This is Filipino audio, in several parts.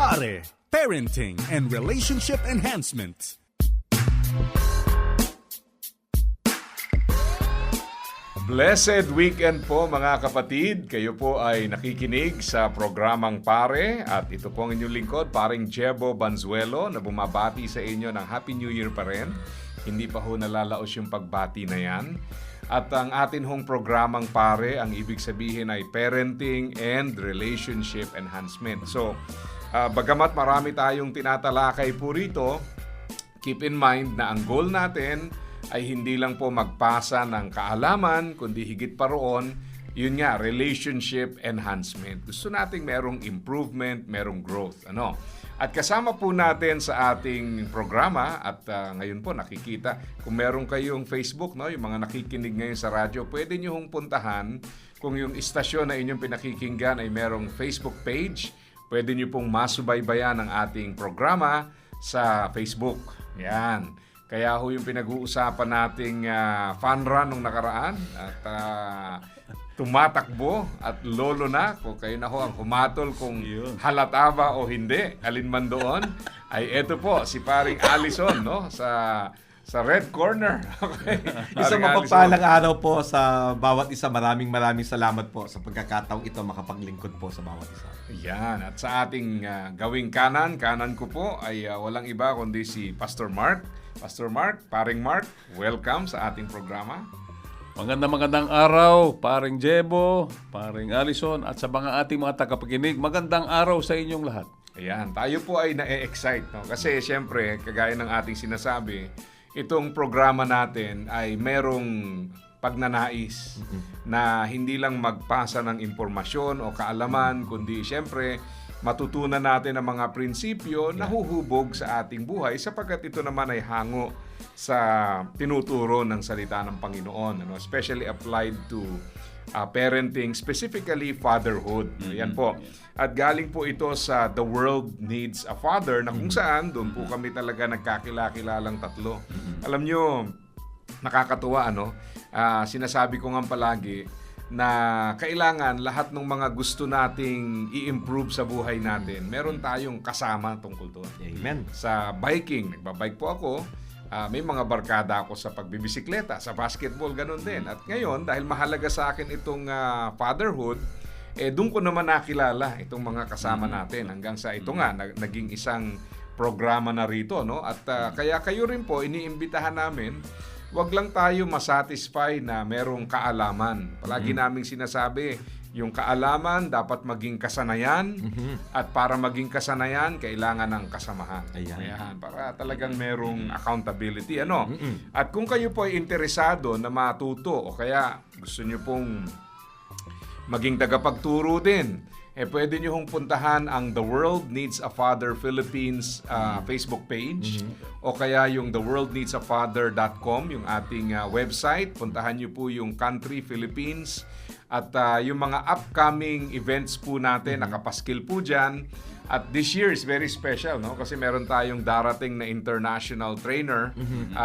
Pare, Parenting and Relationship Enhancement. Blessed weekend po mga kapatid. Kayo po ay nakikinig sa programang Pare at ito po ang inyong lingkod, paring Jebo Banzuelo na bumabati sa inyo ng Happy New Year pa rin. Hindi pa ho nalalaos yung pagbati na yan. At ang atin hong programang Pare, ang ibig sabihin ay Parenting and Relationship Enhancement. So, bagamat marami tayong tinatalakay po rito, keep in mind na ang goal natin ay hindi lang po magpasa ng kaalaman, kundi higit pa roon, yun nga, relationship enhancement. Gusto nating merong improvement, merong growth. At kasama po natin sa ating programa, at ngayon po nakikita, kung meron kayong Facebook, yung mga nakikinig ngayon sa radyo, pwede nyo hong puntahan kung yung istasyon na inyong pinakikinggan ay merong Facebook page. Pwede nyo pong masubaybayan ang ating programa sa Facebook. Yan. Kaya ho yung pinag-uusapan nating fun run nung nakaraan at tumatakbo at lolo na kung kayo na ho ang humatol kung halata ba o hindi, alin man doon, ay eto po si paring Allison sa red corner. Okay. Isang mapagpalang araw po sa bawat isa. Maraming salamat po sa pagkakataong ito makapaglingkod po sa bawat isa. Yan. At sa ating gawing kanan ko po ay walang iba kundi si Pastor Mark. Pastor Mark, paring Mark, welcome sa ating programa. Magandang araw, paring Jebo, paring Allison, at sa ating mga tagapakinig. Magandang araw sa inyong lahat. Ayan, tayo po ay na-excite. Kasi siyempre, kagaya ng ating sinasabi, itong programa natin ay merong pagnanais na hindi lang magpasa ng impormasyon o kaalaman, kundi siyempre matutunan natin ang mga prinsipyo na huhubog sa ating buhay sapagkat ito naman ay hango sa tinuturo ng salita ng Panginoon, especially applied to parenting, specifically fatherhood. Yan po. At galing po ito sa The World Needs a Father na kung saan doon po kami talaga nagkakilalang tatlo. Alam nyo, nakakatuwa, sinasabi ko nga palagi na kailangan lahat ng mga gusto nating i-improve sa buhay natin, meron tayong kasama tungkol doon. Amen. Sa biking, nagbabike po ako, may mga barkada ako sa pagbibisikleta, sa basketball, ganun din. At ngayon, dahil mahalaga sa akin itong fatherhood, doon ko naman nakilala itong mga kasama natin hanggang sa ito nga, naging isang programa na rito. At kaya kayo rin po, iniimbitahan namin, wag lang tayo masatisfy na merong kaalaman. Palagi naming sinasabi, yung kaalaman dapat maging kasanayan at para maging kasanayan, kailangan ng kasamahan. Ayan, para talagang merong accountability. At kung kayo po ay interesado na matuto o kaya gusto nyo pong maging tagapagturo din, pwede nyo hong puntahan ang The World Needs a Father Philippines Facebook page o kaya yung theworldneedsafather.com, yung ating website. Puntahan nyo po yung country, Philippines, at yung mga upcoming events po natin, nakapaskil po dyan. At this year is very special, kasi meron tayong darating na international trainer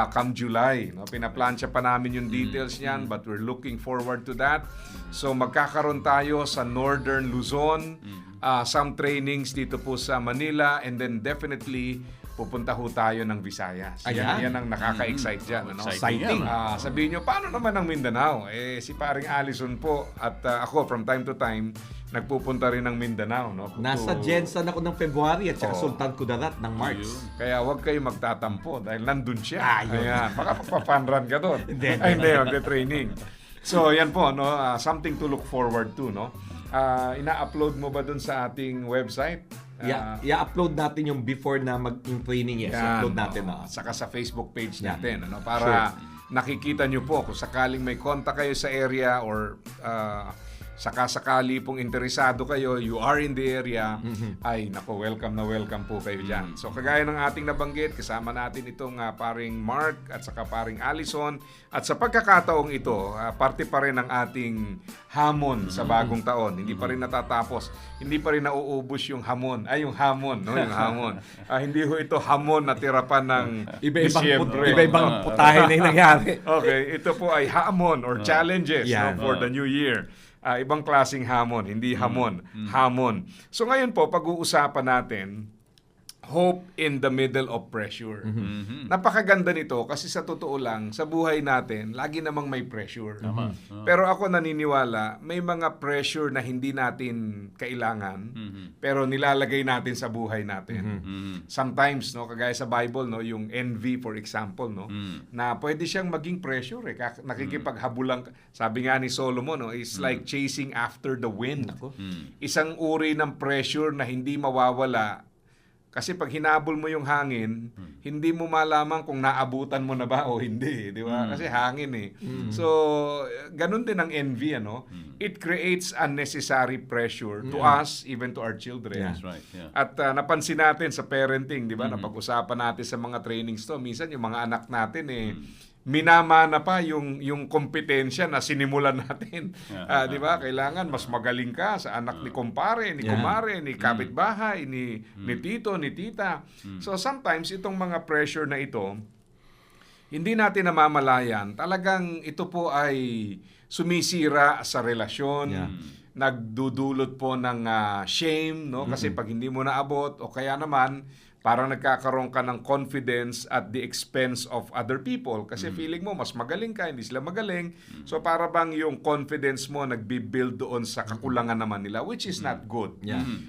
come July. Pinaplansya pa namin yung details niyan, but we're looking forward to that. So magkakaroon tayo sa Northern Luzon, some trainings dito po sa Manila, and then definitely pupunta ho tayo ng Visayas. Yan ang nakaka-excite dyan. Exciting. Sabihin nyo, paano naman ang Mindanao? Si paring Allison po at ako from time to time, nagpupunta rin ng Mindanao. Nasa Jensen ako ng February at saka Sultan Kudarat ng March. Kaya huwag kayo magtatampo dahil nandun siya. Ayan, baka papapanran ka doon. Hindi, magte-training. So, yan po, something to look forward to. Ina-upload mo ba doon sa ating website? I-upload natin yung before na mag-training. Yes, upload natin. Saka sa Facebook page natin. Para nakikita nyo po kung sakaling may contact kayo sa area or sakasakali pong interesado kayo, you are in the area, ay nako, welcome na welcome po kayo dyan. So kagaya ng ating nabanggit, kasama natin itong paring Mark at saka paring Allison. At sa pagkakataong ito, parte pa rin ng ating hamon sa bagong taon. Hindi pa rin natatapos. Hindi pa rin nauubos yung hamon. Yung hamon. Yung hamon. Hindi ho ito hamon na tirapan ng iba-ibang putahe na yung nangyari. Okay, ito po ay hamon or challenges for the new year. ibang klaseng hamon, hindi hamon, hamon. So ngayon po, pag-uusapan natin, hope in the middle of pressure. Napakaganda nito kasi sa totoo lang, sa buhay natin, lagi namang may pressure. Pero ako naniniwala, may mga pressure na hindi natin kailangan, pero nilalagay natin sa buhay natin. Sometimes, no, kagaya sa Bible, no, yung envy, for example, no, na pwede siyang maging pressure. Nakikipaghabulang, sabi nga ni Solomon, no, is like chasing after the wind. Isang uri ng pressure na hindi mawawala. Kasi pag hinabol mo yung hangin, hindi mo malaman kung naabutan mo na ba o hindi, di ba? Kasi hangin eh. So, ganun din ang envy, ano? It creates unnecessary pressure to us, even to our children. That's right, yeah. At napansin natin sa parenting, di ba? Napag-usapan natin sa mga trainings to. Minsan yung mga anak natin minamana pa yung kompetensya na sinimulan natin. Di ba? Kailangan mas magaling ka sa anak ni kumpare, ni kumare, ni kapitbahay, ni tito, ni tita. So sometimes itong mga pressure na ito, hindi natin namamalayan. Talagang ito po ay sumisira sa relasyon. Nagdudulot po ng shame, no? Kasi pag hindi mo naabot o kaya naman parang nagkakaroon ka ng confidence at the expense of other people kasi feeling mo mas magaling ka, hindi sila magaling. So para bang yung confidence mo nagbi-build doon sa kakulangan naman nila, which is not good.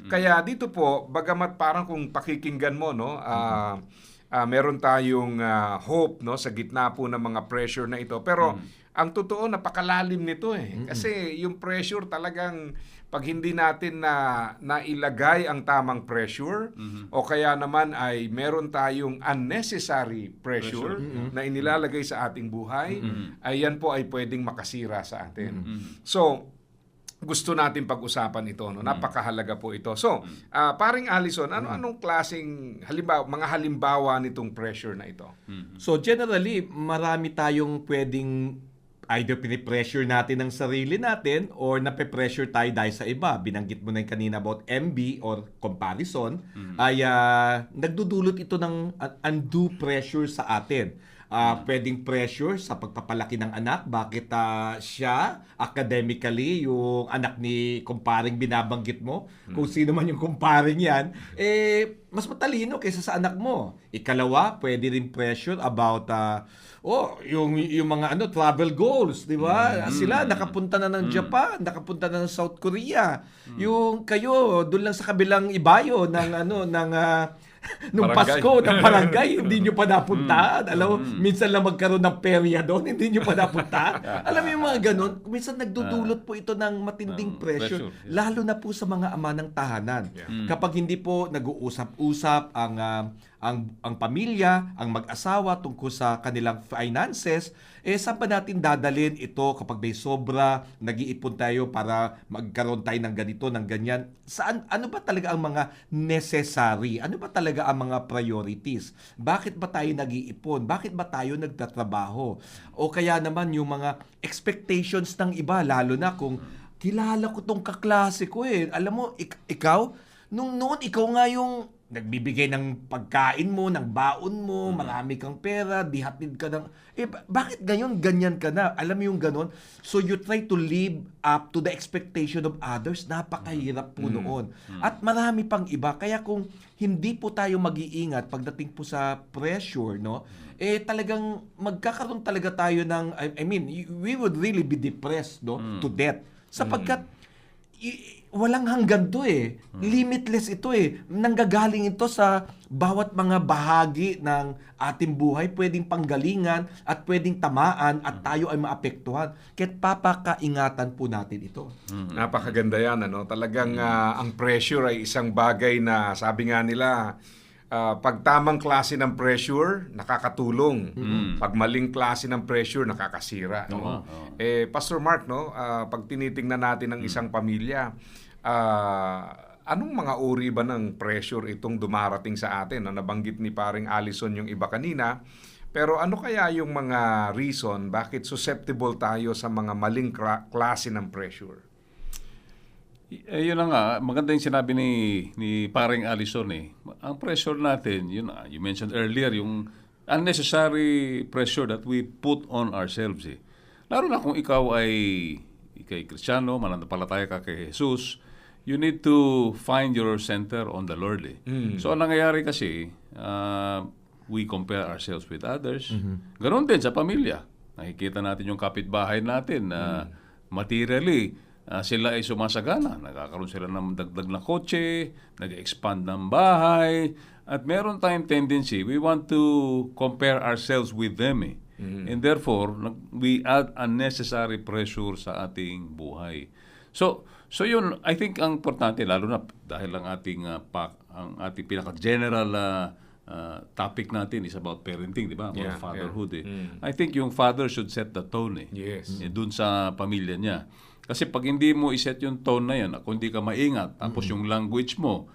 Kaya dito po, bagamat parang kung pakikinggan mo, no, meron tayong hope, no, sa gitna po ng mga pressure na ito. Pero ang totoo, napakalalim nito eh. Kasi yung pressure talagang pag hindi natin nailagay ang tamang pressure o kaya naman ay meron tayong unnecessary pressure na inilalagay sa ating buhay, ay yan po ay pwedeng makasira sa atin. So, gusto natin pag-usapan ito, no? Napakahalaga po ito. So, paring Allison, anong klaseng mga halimbawa nitong pressure na ito? So generally, marami tayong pwedeng either pinipressure natin ang sarili natin or nape-pressure tayo dahil sa iba. Binanggit mo na yung kanina about MB or comparison, ay nagdudulot ito ng undue pressure sa atin. Pwedeng pressure sa pagpapalaki ng anak. Bakit siya, academically, yung anak ni kumparing binabanggit mo, kung sino man yung kumparing yan, mas matalino kaysa sa anak mo. Ikalawa, pwede rin pressure about yung mga travel goals, di ba? Sila nakapunta na ng Japan, nakapunta na ng South Korea. Yung kayo doon lang sa kabilang ibayo ng nung Barangay. Pasko ng barangay, hindi nyo pa napuntahan. Alam mo, minsan lang magkaroon ng perya doon, hindi nyo pa napuntahan. Alam mo yung mga ganun, minsan nagdudulot po ito ng matinding pressure, pressure, yes. lalo na po sa mga ama ng tahanan. Kapag hindi po nag-uusap-usap ang pamilya, ang mag-asawa tungkol sa kanilang finances, saan pa natin dadalhin ito kapag may sobra, nag-iipon tayo para magkaroon tayo ng ganito, ng ganyan. Ano ba talaga ang mga necessary? Ano ba talaga ang mga priorities? Bakit ba tayo nag-iipon? Bakit ba tayo nagtatrabaho? O kaya naman yung mga expectations ng iba, lalo na kung kilala ko tong kaklase ko eh. Alam mo, ikaw, noon ikaw nga yung nagbibigay ng pagkain mo, ng baon mo, marami kang pera, dihatid ka ng... bakit ngayon ganyan ka na? Alam mo yung ganon? So you try to live up to the expectation of others. Napakahirap po noon. At marami pang iba. Kaya kung hindi po tayo mag-iingat pagdating po sa pressure, no? Talagang magkakaroon talaga tayo ng... I mean, we would really be depressed, no? To death. Sapagkat walang hanggan to eh. Limitless ito eh. Nanggagaling ito sa bawat mga bahagi ng ating buhay. Pwedeng panggalingan at pwedeng tamaan at tayo ay maapektuhan. Kaya't papakaingatan po natin ito. Napakaganda yan, ano? Talagang ang pressure ay isang bagay na sabi nga nila, pag tamang klase ng pressure, nakakatulong. Pag maling klase ng pressure, nakakasira. No? Pastor Mark, no, pag tinitingnan natin ng isang pamilya, anong mga uri ba ng pressure itong dumarating sa atin? Nabanggit ni paring Allison yung iba kanina. Pero ano kaya yung mga reason bakit susceptible tayo sa mga maling klase ng pressure? Yun na nga, maganda yung sinabi ni paring Allison eh. Ang pressure natin, you mentioned earlier, yung unnecessary pressure that we put on ourselves eh. Lalo na kung ikaw ay ikay Kristiyano, mananampalataya ka kay Jesus, you need to find your center on the Lord. So, ang nangyayari kasi, we compare ourselves with others. Ganon din sa pamilya. Nakikita natin yung kapitbahay natin na materially, sila ay sumasagana. Nagkakaroon sila ng dagdag na kotse, nag-expand ng bahay, at meron tayong tendency, we want to compare ourselves with them. And therefore, we add unnecessary pressure sa ating buhay. So yun, I think ang importante, lalo na dahil ang ating pinaka-general topic natin is about parenting, di ba? About fatherhood. I think yung father should set the tone dun sa pamilya niya. Kasi pag hindi mo iset yung tone na yan, kung hindi ka maingat, tapos yung language mo,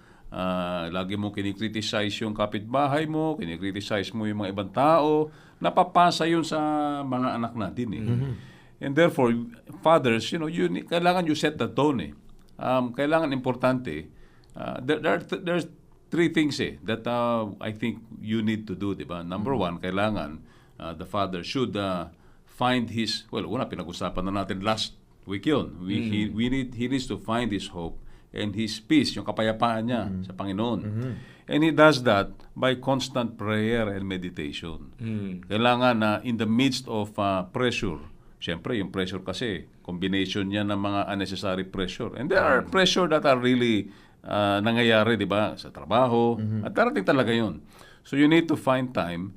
lagi mo kinikriticize yung kapitbahay mo, kinikriticize mo yung mga ibang tao, napapasa yun sa mga anak natin. And therefore, fathers, kailangan you set the tone. Kailangan importante. There's three things that I think you need to do, di ba? Number one, kailangan the father should find his, una, pinag-usapan na natin last week yun. He needs to find his hope and his peace, yung kapayapaan niya sa Panginoon. And he does that by constant prayer and meditation. Kailangan na in the midst of pressure, siyempre yung pressure kasi, combination niya ng mga unnecessary pressure. And there are pressure that are really nangyayari, di ba, sa trabaho, at darating talaga yun. So you need to find time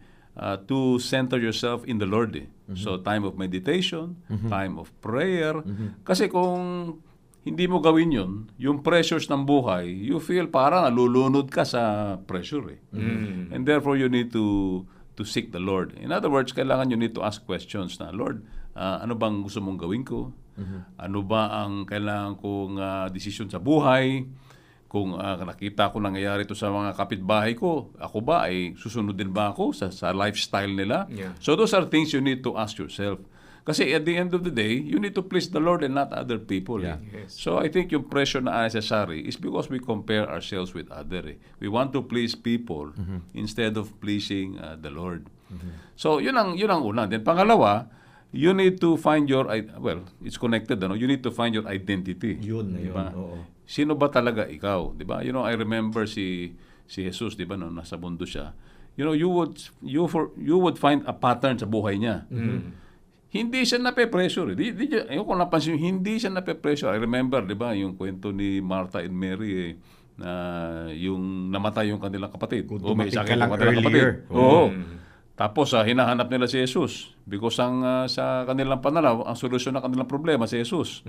to center yourself in the Lord. So time of meditation, time of prayer. Kasi kung hindi mo gawin yun, yung pressures ng buhay, you feel parang nalulunod ka sa pressure. And therefore, you need to seek the Lord. In other words, kailangan you need to ask questions na, Lord, ano bang gusto mong gawin ko? Ano ba ang kailangan kong desisyon sa buhay? Kung nakita ko nangyayari ito sa mga kapitbahay ko, ako ba ay susunod din ba ako sa lifestyle nila? So those are things you need to ask yourself. Kasi at the end of the day, you need to please the Lord and not other people. So I think yung pressure na unnecessary is because we compare ourselves with others. We want to please people instead of pleasing the Lord. So yun ang una. Then pangalawa, you need to find your, it's connected, you need to find your identity. Diba? Sino ba talaga ikaw? Diba? I remember si Jesus, diba, nung nasa mundo siya. You would find a pattern sa buhay niya. Hindi siya nape-pressure. Ayun ko napansin, hindi siya nape-pressure. I remember, di ba, yung kwento ni Martha and Mary, na yung namatay yung kanilang kapatid. O may sakit yung kanilang kapatid. Oo. Tapos, hinahanap nila si Jesus. Because sa kanilang pananaw, ang solusyon ng kanilang problema si Jesus.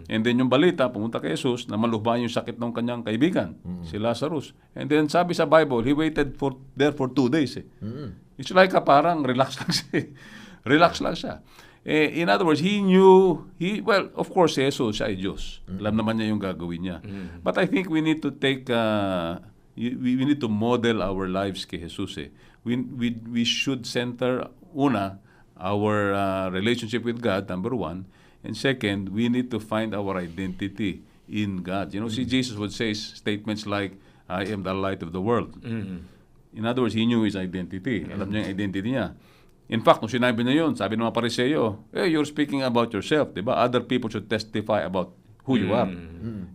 And then yung balita, pumunta kay Jesus, na malubhan yung sakit ng kanyang kaibigan, si Lazarus. And then sabi sa Bible, he waited there for 2 days. It's like parang relax lang siya. Relax lang siya. In other words, he knew, of course, si Jesus siya ay Diyos. Alam naman niya yung gagawin niya. But I think we need to take, we need to model our lives kay Jesus. We should center, una, our relationship with God, number one. And second, we need to find our identity in God. See, Jesus would say statements like, I am the light of the world. In other words, he knew his identity. Alam niya yung identity niya. In fact, nung sinabi niya yun, sabi ng mga Pariseo, you're speaking about yourself, di ba? Other people should testify about who you are.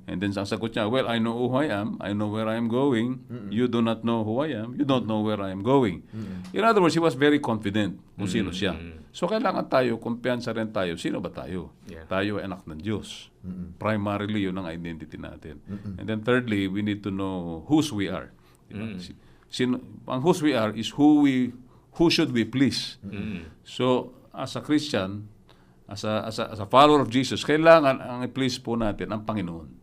And then ang sagot niya, I know who I am, I know where I am going, you do not know who I am, you don't know where I am going. In other words, he was very confident kung sino siya. So kailangan tayo, kumpiyansa rin tayo, sino ba tayo? Tayo ay anak ng Diyos. Primarily, yun ang identity natin. And then thirdly, we need to know whose we are. Diba? Ang whose we are is who should we please? So, as a Christian, as a follower of Jesus, kailangan ang i-please po natin ang Panginoon.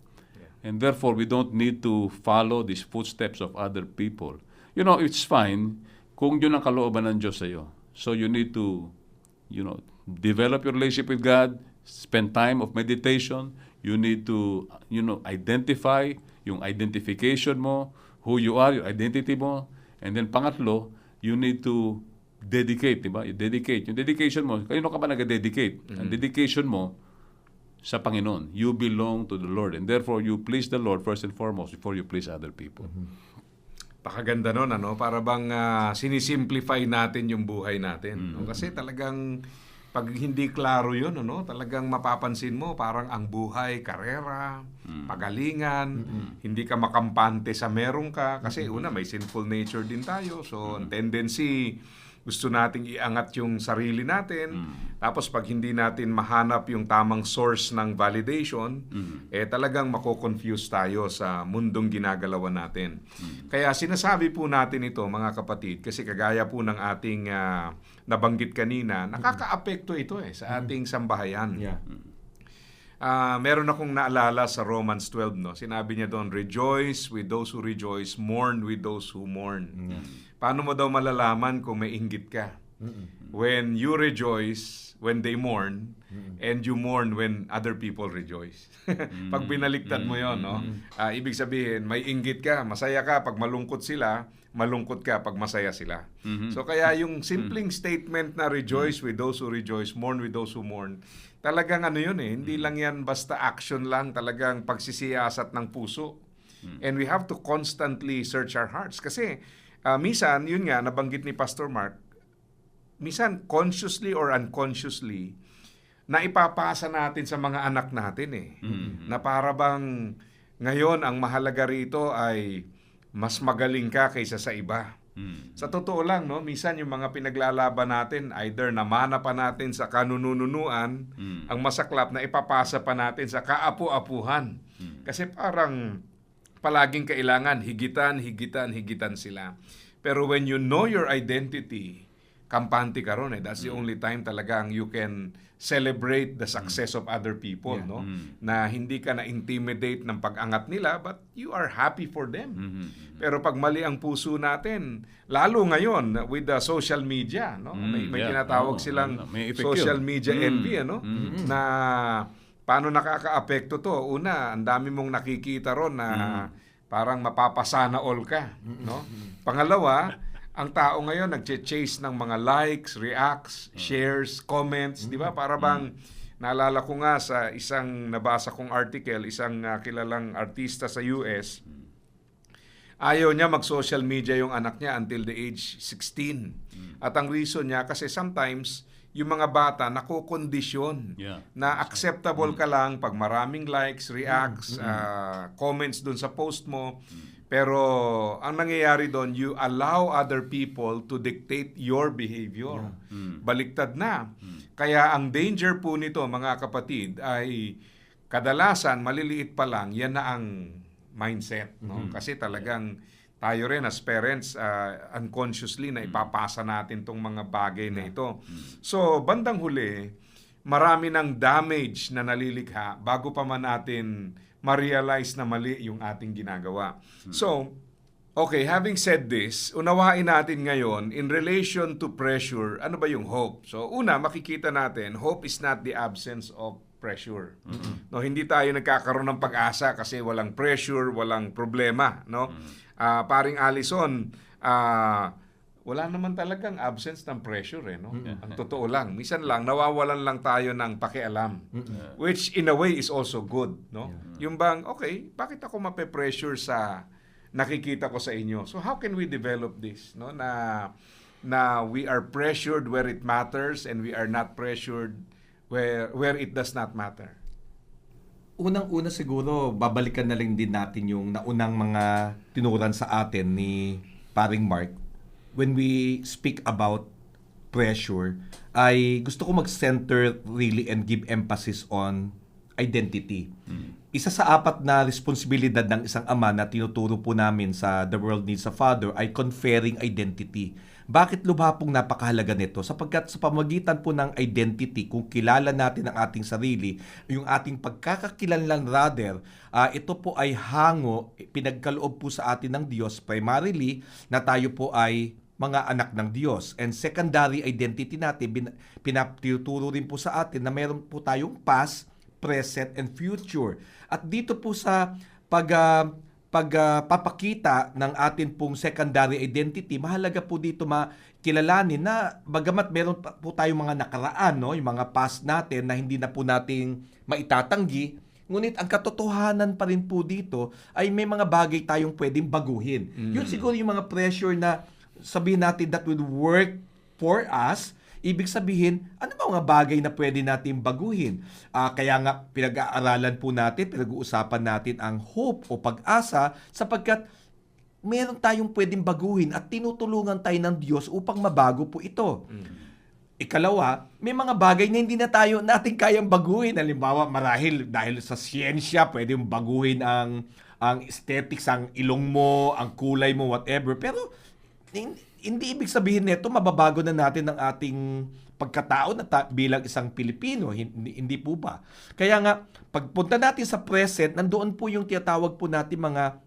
And therefore, we don't need to follow these footsteps of other people. It's fine kung yun ang kalooban ng Diyos sa iyo. So, you need to, develop your relationship with God, spend time of meditation, you need to, identify yung identification mo, who you are, your identity mo, and then pangatlo, you need to dedicate, di ba? You dedicate. Yung dedication mo, kanino ka ba nag-dedicate? Ang dedication mo sa Panginoon. You belong to the Lord. And therefore, you please the Lord first and foremost before you please other people. Pakaganda nun, para bang sinisimplify natin yung buhay natin. Kasi talagang pag hindi klaro yun, talagang mapapansin mo parang ang buhay, karera, pagalingan, hindi ka makampante sa meron ka. Kasi una, may sinful nature din tayo. So, ang tendency, gusto nating iangat yung sarili natin. Tapos pag hindi natin mahanap yung tamang source ng validation, talagang mako-confuse tayo sa mundong ginagalawan natin. Kaya sinasabi po natin ito, mga kapatid, kasi kagaya po ng ating nabanggit kanina, nakakaapekto ito sa ating sambahayan. Yeah. Meron akong naalala sa Romans 12, Sinabi niya doon, rejoice with those who rejoice, mourn with those who mourn. Paano mo daw malalaman kung may inggit ka? When you rejoice, when they mourn, and you mourn when other people rejoice. Pag binaliktad mo yon, ibig sabihin, may inggit ka, masaya ka pag malungkot sila, malungkot ka pag masaya sila. So kaya yung simpleng statement na rejoice with those who rejoice, mourn with those who mourn, talagang yun hindi lang yan basta action lang, talagang pagsisiyasat ng puso. And we have to constantly search our hearts. Kasi minsan, yun nga, nabanggit ni Pastor Mark, minsan consciously or unconsciously, na ipapasa natin sa mga anak natin na para bang ngayon ang mahalaga rito ay mas magaling ka kaysa sa iba. Sa totoo lang, minsan yung mga pinaglalaban natin, either namana pa natin sa kanununuan, ang masaklap na ipapasa pa natin sa kaapu-apuhan. Kasi parang palaging kailangan higitan sila. Pero when you know your identity, kampante ka ron That's the only time talagang you can celebrate the success of other people, Na hindi ka na-intimidate ng pag-angat nila, but you are happy for them. Pero pag mali ang puso natin, lalo ngayon with the social media, may tinatawag silang social media envy, na paano nakakaapekto to? Una, ang dami mong nakikita ron na parang mapapasana all ka, Pangalawa, ang tao ngayon nagche-chase ng mga likes, reacts, shares, comments, di ba? Para bang, naalala ko nga sa isang nabasa kong article, isang kilalang artista sa US, ayaw niya mag-social media yung anak niya until the age 16. At ang reason niya, kasi sometimes, yung mga bata nakokondisyon na acceptable ka lang pag maraming likes, reacts, comments dun sa post mo. Pero ang nangyayari doon, you allow other people to dictate your behavior. Baliktad na. Kaya ang danger po nito, mga kapatid, ay kadalasan maliliit pa lang, yan na ang mindset. Kasi talagang tayo rin as parents, unconsciously na ipapasa natin tong mga bagay na ito. So, bandang huli, marami ng damage na nalilikha bago pa man natin ma-realize na mali yung ating ginagawa. So, okay, having said this, unawain natin ngayon, in relation to pressure, ano ba yung hope? So, una, makikita natin, hope is not the absence of pressure. Hindi tayo nagkakaroon ng pag-asa kasi walang pressure, walang problema. Paring Allison, wala naman talagang absence ng pressure Ang totoo lang. Minsan lang, nawawalan lang tayo ng pakialam. Which in a way is also good. Yung bang, okay, bakit ako mape-pressure sa nakikita ko sa inyo? So how can we develop this? Na we are pressured where it matters and we are not pressured where it does not matter. Unang-una siguro, babalikan na lang din natin yung naunang mga tinuran sa atin ni paring Mark. When we speak about pressure, ay gusto ko mag-center really and give emphasis on identity. Isa sa 4 na responsibilidad ng isang ama na tinuturo po namin sa The World Needs a Father ay conferring identity. Bakit lubha pong napakahalaga nito? Sapagkat sa pamagitan po ng identity, kung kilala natin ang ating sarili, yung ating pagkakakilanlan rather, ito po ay hango, pinagkaloob po sa atin ng Diyos primarily na tayo po ay mga anak ng Diyos. And secondary identity natin, pinatuturo rin po sa atin na meron po tayong past, present, and future. At dito po sa pagpapakita ng atin pong secondary identity, mahalaga po dito makilalanin na bagamat meron po tayong mga nakaraan, yung mga past natin na hindi na po nating maitatanggi, ngunit ang katotohanan pa rin po dito ay may mga bagay tayong pwedeng baguhin. Yun siguro yung mga pressure na sabihin natin that will work for us, Ibig sabihin, ano ba mga bagay na pwede natin baguhin? Kaya nga pinag-aaralan po natin, pinag-uusapan natin ang hope o pag-asa sapagkat meron tayong pwedeng baguhin at tinutulungan tayo ng Diyos upang mabago po ito. Ikalawa, may mga bagay na hindi na natin kayang baguhin. Halimbawa, marahil dahil sa siyensya, pwedeng baguhin ang aesthetics, ang ilong mo, ang kulay mo, whatever. Pero hindi ibig sabihin nito mababago na natin ang ating pagkatao na bilang isang Pilipino. Hindi po ba? Kaya nga, pagpunta natin sa present, nandoon po yung tinatawag po natin mga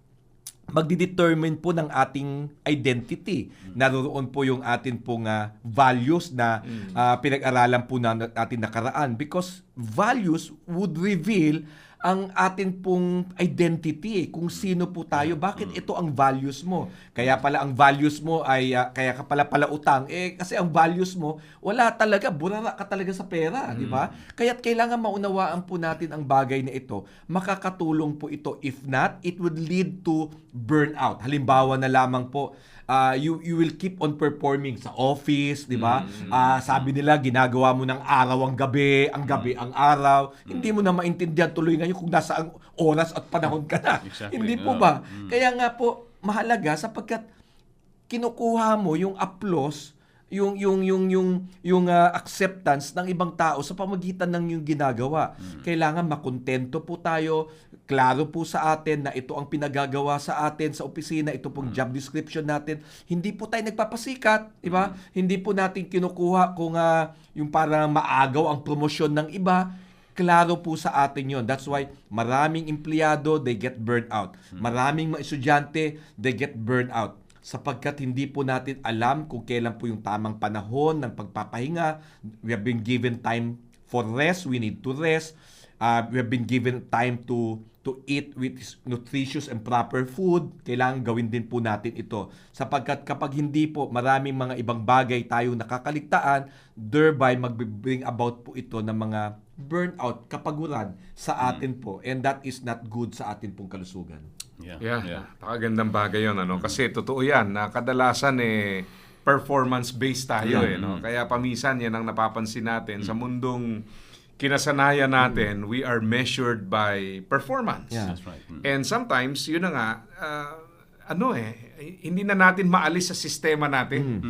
magdidetermine po ng ating identity. Naroon po yung atin pong values na pinag-aralan po natin nakaraan. Because values would reveal ang atin pong identity, kung sino po tayo, bakit ito ang values mo. Kaya pala ang values mo ay, kaya ka pala utang, kasi ang values mo, wala talaga, burara ka talaga sa pera, di ba? Kaya't kailangan maunawaan po natin ang bagay na ito. Makakatulong po ito. If not, it would lead to burnout. Halimbawa na lamang po, you will keep on performing sa office, di ba? Sabi nila, ginagawa mo ng araw ang gabi ang araw. Hindi mo na maintindihan tuloy ngayon kung nasa ang oras at panahon ka na. Exactly. Hindi po ba? Kaya nga po, mahalaga sapagkat kinukuha mo yung applause, yung acceptance ng ibang tao sa pamagitan ng yung ginagawa. Kailangan makontento po tayo, klaro po sa atin na ito ang pinagagawa sa atin sa opisina, ito pong job description natin. Hindi po tayo nagpapasikat, di ba? Hindi po natin kinukuha kung yung parang maagaw ang promosyon ng iba. Klaro po sa atin yon. That's why maraming empleyado, they get burnt out. Maraming mga estudyante, they get burnt out. Sapagkat hindi po natin alam kung kailan po yung tamang panahon ng pagpapahinga. We have been given time for rest. We need to rest. We have been given time to eat with nutritious and proper food. Kailangan gawin din po natin ito. Sapagkat kapag hindi po maraming mga ibang bagay tayo nakakaligtaan, thereby mag-bring about po ito ng mga burnout, kapaguran sa atin po. And that is not good sa atin pong kalusugan. Yeah. Napakagandang bagay yun, ano? Kasi totoo yan, na kadalasan performance-based tayo, no? Kaya pamisan yan ang napapansin natin sa mundong kinasanayan natin, we are measured by performance. Yeah. That's right. And sometimes, yun na nga, hindi na natin maalis sa sistema natin.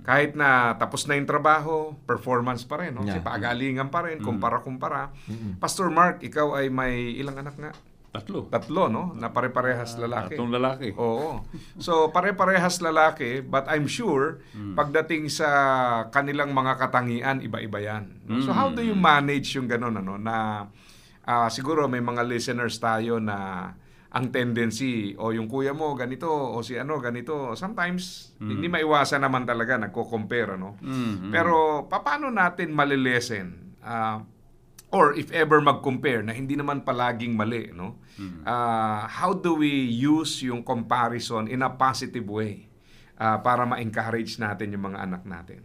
Kahit na tapos na yung trabaho, performance pa rin. No? Kasi pagalingan pa rin, kumpara-kumpara. Pastor Mark, ikaw ay may ilang anak nga? Tatlo, no? Na pare-parehas lalaki. Tatlong lalaki. Oo. So, pare-parehas lalaki, but I'm sure, pagdating sa kanilang mga katangian, iba-iba yan. No? So, how do you manage yung gano'n, ano? Na siguro may mga listeners tayo na ang tendency, o yung kuya mo ganito, o si ano ganito, sometimes hindi maiwasan naman talaga, nagko-compare, no? Pero, paano natin malilesen? Or if ever mag-compare na hindi naman palaging mali, no? How do we use yung comparison in a positive way para ma-encourage natin yung mga anak natin?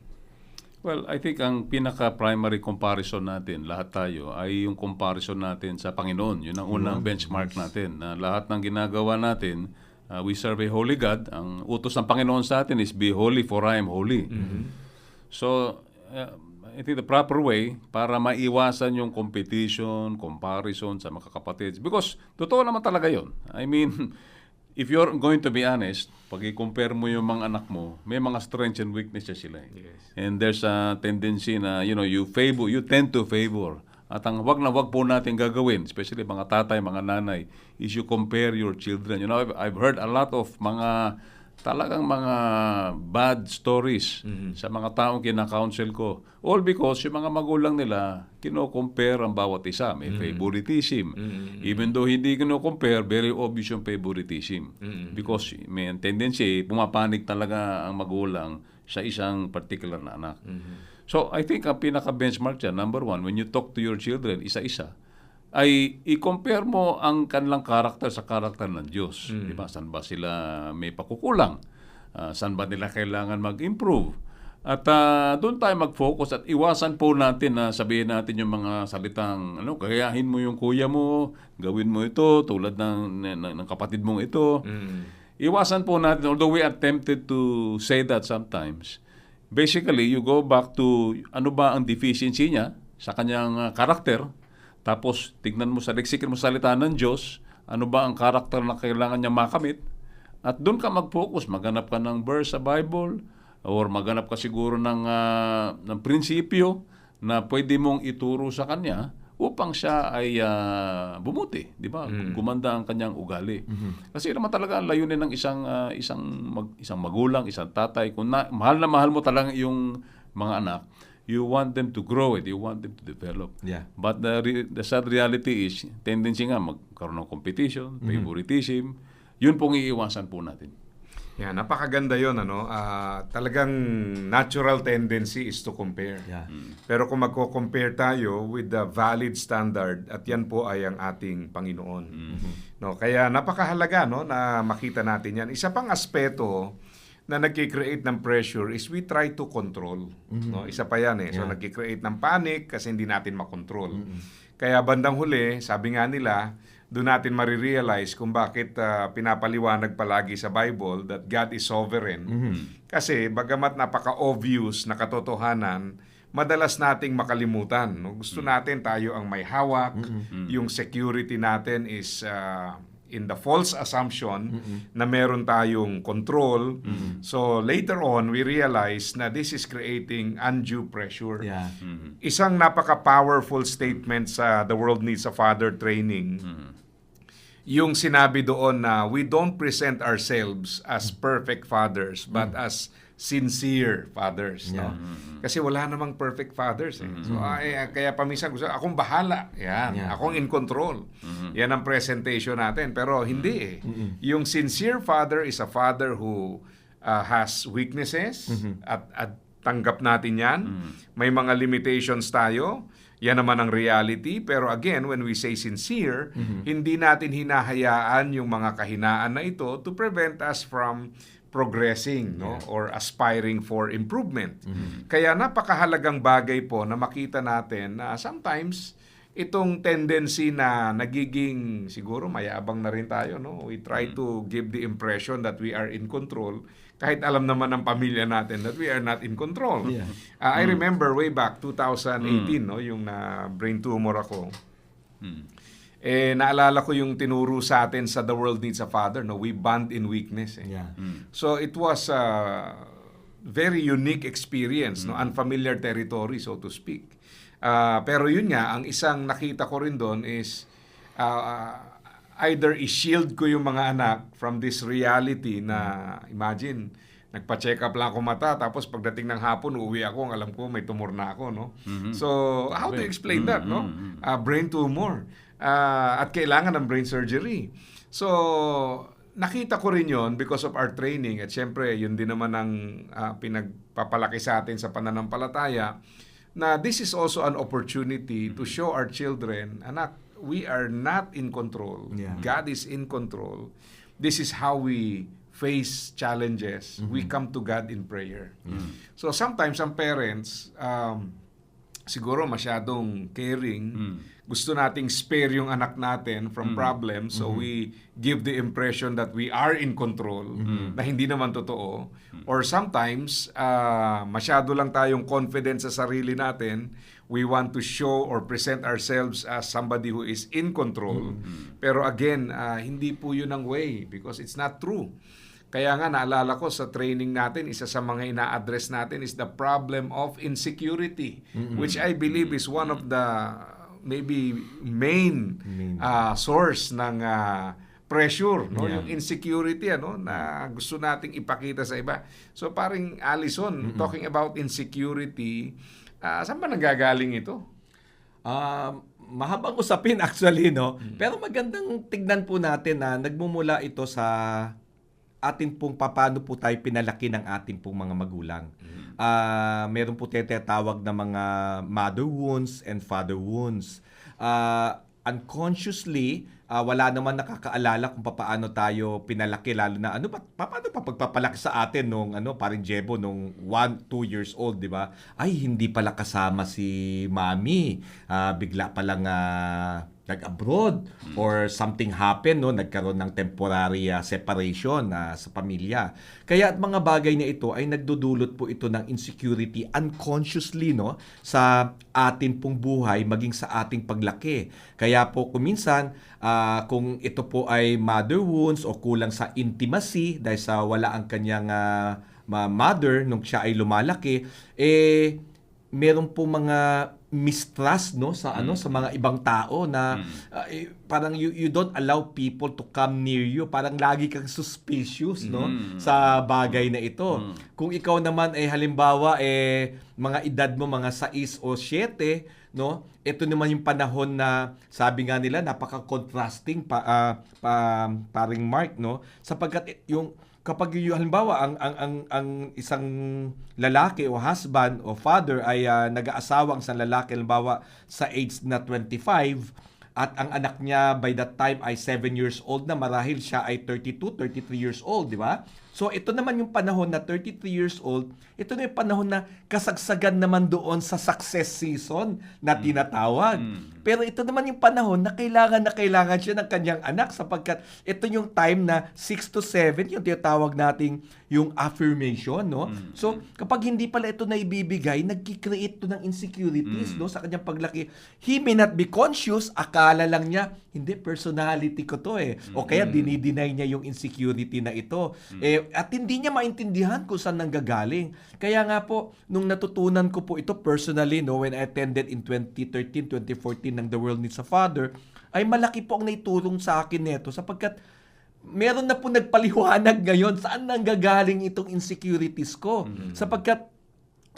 Well, I think ang pinaka-primary comparison natin, lahat tayo, ay yung comparison natin sa Panginoon. Yun ang unang benchmark natin. Na lahat ng ginagawa natin, we serve a holy God. Ang utos ng Panginoon sa atin is, be holy for I am holy. So, I think the proper way para maiwasan yung competition, comparison sa mga kapatid. Because, totoo naman talaga yun. I mean, if you're going to be honest, pag i-compare mo yung mga anak mo, may mga strengths and weaknesses sila. Yes. And there's a tendency na, you tend to favor. At ang wag na wag po natin gagawin, especially mga tatay, mga nanay, is you compare your children. I've heard a lot of talagang mga bad stories sa mga taong kina-counsel ko. All because yung mga magulang nila, kino-compare ang bawat isa. May favoritism. Even though hindi kino-compare, very obvious yung favoritism. Because may tendency, pumapanig talaga ang magulang sa isang particular na anak. So, I think ang pinaka-benchmark dyan, number one, when you talk to your children, isa-isa, ay i-compare mo ang kanilang karakter sa karakter ng Diyos. Diba? Saan ba sila may pakukulang? Saan ba nila kailangan mag-improve? At doon tayo mag-focus at iwasan po natin na sabihin natin yung mga salitang, gayahin mo yung kuya mo, gawin mo ito, tulad ng kapatid mong ito. Iwasan po natin, although we are tempted to say that sometimes, basically, you go back to ano ba ang deficiency niya sa kanyang karakter, tapos tignan mo sa leksikin mo salita ng Diyos, ano ba ang karakter na kailangan niya makamit, at doon ka mag-focus, maghanap ka ng verse sa Bible, or maghanap ka siguro ng prinsipyo na pwede mong ituro sa kanya upang siya ay bumuti, di ba? Gumanda ang kanyang ugali. Kasi naman talaga ang layunin ng isang magulang, isang tatay, kung mahal na mahal mo talaga yung mga anak, you want them to grow it, you want them to develop. Yeah. But the sad reality is, tendency nga magkaroon ng competition, favoritism, yun pong iiwasan po natin. Yan, napakaganda yun. Talagang natural tendency is to compare. Yeah. Pero kung magko-compare tayo with the valid standard, at yan po ay ang ating Panginoon. No, kaya napakahalaga na makita natin yan. Isa pang aspeto na nagki-create ng pressure is we try to control. No, isa pa yan eh. So nagki-create ng panic kasi hindi natin makontrol. Kaya bandang huli, sabi nga nila, doon natin marirealize kung bakit pinapaliwanag palagi sa Bible that God is sovereign. Kasi bagamat napaka-obvious na katotohanan, madalas nating makalimutan. No? Gusto natin tayo ang may hawak, yung security natin is in the false assumption na meron tayong control. So later on, we realize na this is creating undue pressure. Yeah. Isang napaka-powerful statement sa The World Needs a Father training, yung sinabi doon na we don't present ourselves as perfect fathers but as sincere fathers. No? Kasi wala namang perfect fathers. So, kaya paminsan gusto, akong bahala. Yan. Akong in control. Yan ang presentation natin. Pero hindi eh. Yung sincere father is a father who has weaknesses at tanggap natin yan. May mga limitations tayo. Yan naman ang reality. Pero again, when we say sincere, hindi natin hinahayaan yung mga kahinaan na ito to prevent us from progressing or aspiring for improvement. Kaya napakahalagang bagay po na makita natin na sometimes itong tendency na nagiging siguro mayabang na rin tayo. No? We try to give the impression that we are in control kahit alam naman ng pamilya natin that we are not in control. I remember way back 2018 yung na brain tumor ako. Naalala ko yung tinuro sa atin sa The World Needs a Father, no? We bond in weakness. So it was a very unique experience, no? Unfamiliar territory, so to speak. Pero yun nga, ang isang nakita ko rin doon is either i-shield ko yung mga anak from this reality na, imagine, nagpa-check up lang ako mata, tapos pagdating ng hapon, uuwi ako, ang alam ko, may tumor na ako, no? So, how do you explain that, no? Brain tumor. At kailangan ng brain surgery. So, nakita ko rin yon because of our training. At syempre, yun din naman ang pinagpapalaki sa atin sa pananampalataya, na this is also an opportunity to show our children, anak, we are not in control. God is in control. This is how we face challenges. We come to God in prayer. So sometimes ang parents, siguro masyadong caring, gusto nating spare yung anak natin from problems, so we give the impression that we are in control, na hindi naman totoo. Or sometimes, masyado lang tayong confident sa sarili natin, we want to show or present ourselves as somebody who is in control. Pero again, hindi po yun ang way because it's not true. Kaya nga, naalala ko sa training natin, isa sa mga ina-address natin is the problem of insecurity, which I believe is one of the maybe main source ng pressure, no? Yung insecurity na gusto nating ipakita sa iba. So paring Allison, talking about insecurity, saan ba nanggagaling ito? Mahabang usapin actually, no? Pero magandang tignan po natin na nagmumula ito sa atin pong paano po tayo pinalaki ng ating pong mga magulang. Meron po tinatawag na mga mother wounds and father wounds. Unconsciously, wala naman nakakaalala kung paano tayo pinalaki, lalo na paano pa pagpapalaki sa atin nung paring Jebo nung 1-2 years old, di ba? Ay, hindi pala kasama si Mami. Bigla pa lang nag-abroad or something happened, no? Nagkaroon ng temporary separation sa pamilya. Kaya at mga bagay na ito ay nagdudulot po ito ng insecurity unconsciously, no, sa atin pong buhay maging sa ating paglaki. Kaya po kuminsan kung ito po ay mother wounds o kulang sa intimacy dahil sa wala ang kanyang mother nung siya ay lumalaki, meron po mga mistrust, no, sa sa mga ibang tao na parang you don't allow people to come near you, parang lagi kang suspicious, no, sa bagay na ito. Kung ikaw naman ay halimbawa mga edad mo mga 6 o 7, no, ito naman yung panahon na sabi nga nila napaka-contrasting paring Mark, no, sapagkat yung kapag halimbawa ang isang lalaki o husband o father ay nag-aasawa ang isang lalaki halimbawa sa age na 25 at ang anak niya by that time ay 7 years old na, marahil siya ay 32, 33 years old, di ba? So ito naman yung panahon na 33 years old, ito na yung panahon na kasagsagan naman doon sa success season na tinatawag. Pero ito naman yung panahon na kailangan siya ng kanyang anak sapagkat ito yung time na 6 to 7, yung tinatawag nating yung affirmation, no? So kapag hindi pala ito na ibibigay, nagki-create to ng insecurities, no, sa kanyang paglaki. He may not be conscious, akala lang niya, hindi, personality ko to o kaya dinideny niya yung insecurity na ito. At hindi niya maintindihan kung saan nanggagaling. Kaya nga po, nung natutunan ko po ito personally, no, when I attended in 2013, 2014 ng The World Needs a Father, ay malaki po ang naitulong sa akin nito sapagkat meron na po nagpaliwanag ngayon saan nanggagaling itong insecurities ko. Sapagkat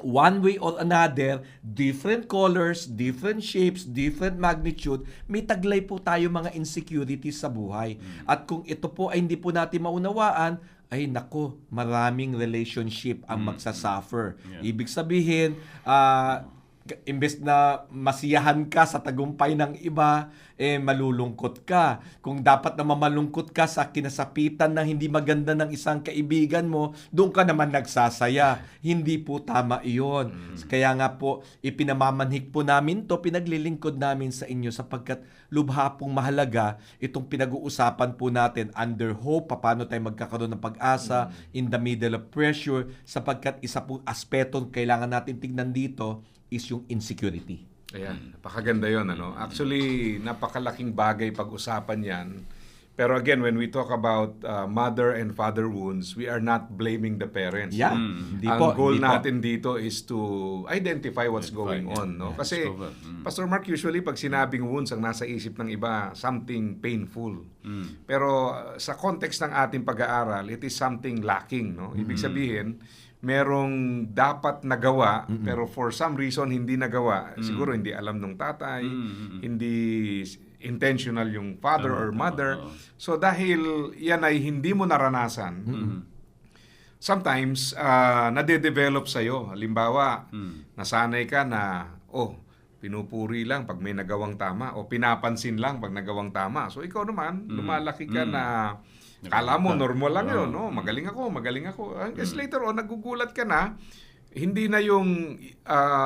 one way or another, different colors, different shapes, different magnitude, may taglay po tayo mga insecurities sa buhay. At kung ito po ay hindi po natin maunawaan, ay nako, maraming relationship ang magsasuffer. Ibig sabihin, imbes na masiyahan ka sa tagumpay ng iba, malulungkot ka. Kung dapat na mamalungkot ka sa kinasapitan na hindi maganda ng isang kaibigan mo, doon ka naman nagsasaya. Hindi po tama iyon. Kaya nga po, ipinamamanhik po namin to, pinaglilingkod namin sa inyo sapagkat lubha pong mahalaga itong pinag-uusapan po natin under hope, paano tayo magkakaroon ng pag-asa in the middle of pressure, sapagkat isa pong aspetong kailangan natin tignan dito is yung insecurity. Ayan, napakaganda yun. Actually, napakalaking bagay pag-usapan yan. Pero again, when we talk about mother and father wounds, we are not blaming the parents. Yeah. Ang goal natin dito is to identify what's going on. No? Kasi, Pastor Mark, usually pag sinabing wounds, ang nasa isip ng iba, something painful. Pero sa context ng ating pag-aaral, it is something lacking. No? Ibig sabihin, merong dapat nagawa, pero for some reason hindi nagawa. Siguro hindi alam ng tatay, hindi intentional yung father or mother. So dahil yan ay hindi mo naranasan, sometimes nade-develop sa'yo. Halimbawa, nasanay ka na, pinupuri lang pag may nagawang tama o pinapansin lang pag nagawang tama. So ikaw naman, lumalaki ka na kala mo normal lang yun, no? Magaling ako. As later on, nagugulat ka na, hindi na yung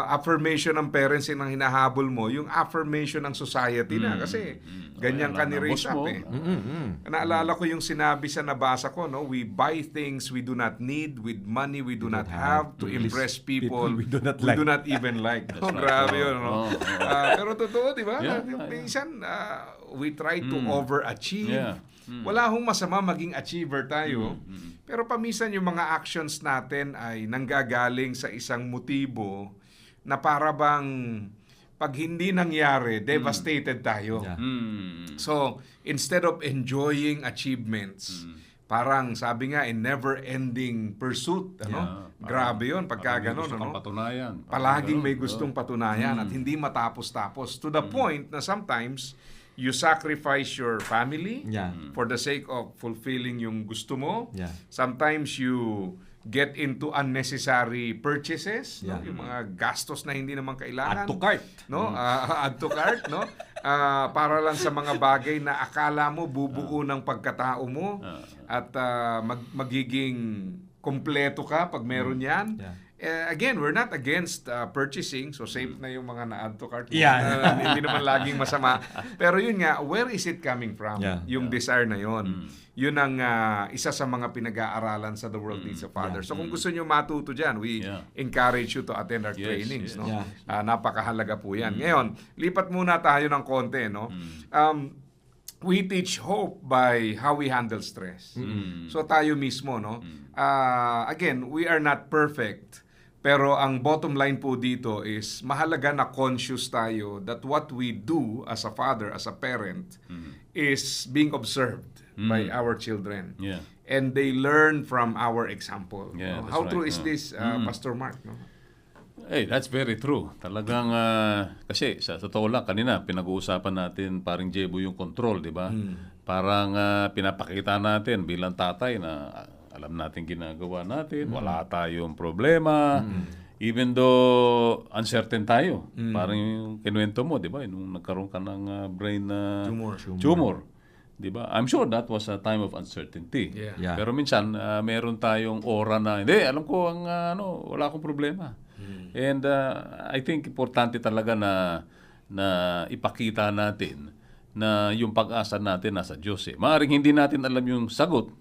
affirmation ng parents yung hinahabol mo, yung affirmation ng society na. Kasi ganyan ka ni-raise up Naalala ko yung sinabi sa nabasa ko, no? We buy things we do not need with money we do not have to impress people we do not even like. Grabe yun, no? Pero totoo, di ba? Minsan, we try to overachieve. Wala hong masama maging achiever tayo. Pero paminsan yung mga actions natin ay nanggagaling sa isang motibo na para bang pag hindi nangyari, devastated tayo. So, instead of enjoying achievements, parang sabi nga, in never-ending pursuit. Grabe yun, pagka gano'n. Patunayan. Palaging may gustong patunayan at hindi matapos-tapos. To the point na sometimes, you sacrifice your family for the sake of fulfilling yung gusto mo. Sometimes you get into unnecessary purchases, no? Yeah. Yung mga gastos na hindi naman kailangan. Add to cart. No? Add to cart, no? Para lang sa mga bagay na akala mo bubuo ng pagkatao mo at magiging kompleto ka pag meron yan. Yeah. Again, we're not against purchasing, so safe na yung mga na-add to cart. Yeah. Hindi naman laging masama. Pero yun nga, where is it coming from? Yeah. Yung desire na yun. Yun ang isa sa mga pinag-aaralan sa The World Needs a Father. So kung gusto nyo matuto dyan, we encourage you to attend our trainings. No? Yeah. Napakahalaga po yan. Ngayon, lipat muna tayo ng konti. No? We teach hope by how we handle stress. So tayo mismo, no? Again, we are not perfect. Pero ang bottom line po dito is mahalaga na conscious tayo that what we do as a father, as a parent, is being observed by our children. Yeah. And they learn from our example. Yeah, no? that's How right. true is this, Pastor Mark? No? Hey, that's very true. Talagang, kasi sa totoo lang, kanina, pinag-uusapan natin paring Jebo yung control, di ba? Parang pinapakita natin bilang tatay na alam natin ginagawa natin, wala tayong problema, even though uncertain tayo. Parang yung kinuwento mo, di ba? Nung nagkaroon ka ng brain tumor. Di ba? I'm sure that was a time of uncertainty. Yeah. Yeah. Pero minsan, meron tayong aura na, hindi, alam ko, wala akong problema. And I think importante talaga na ipakita natin na yung pag-asa natin nasa Diyos. Maaaring hindi natin alam yung sagot,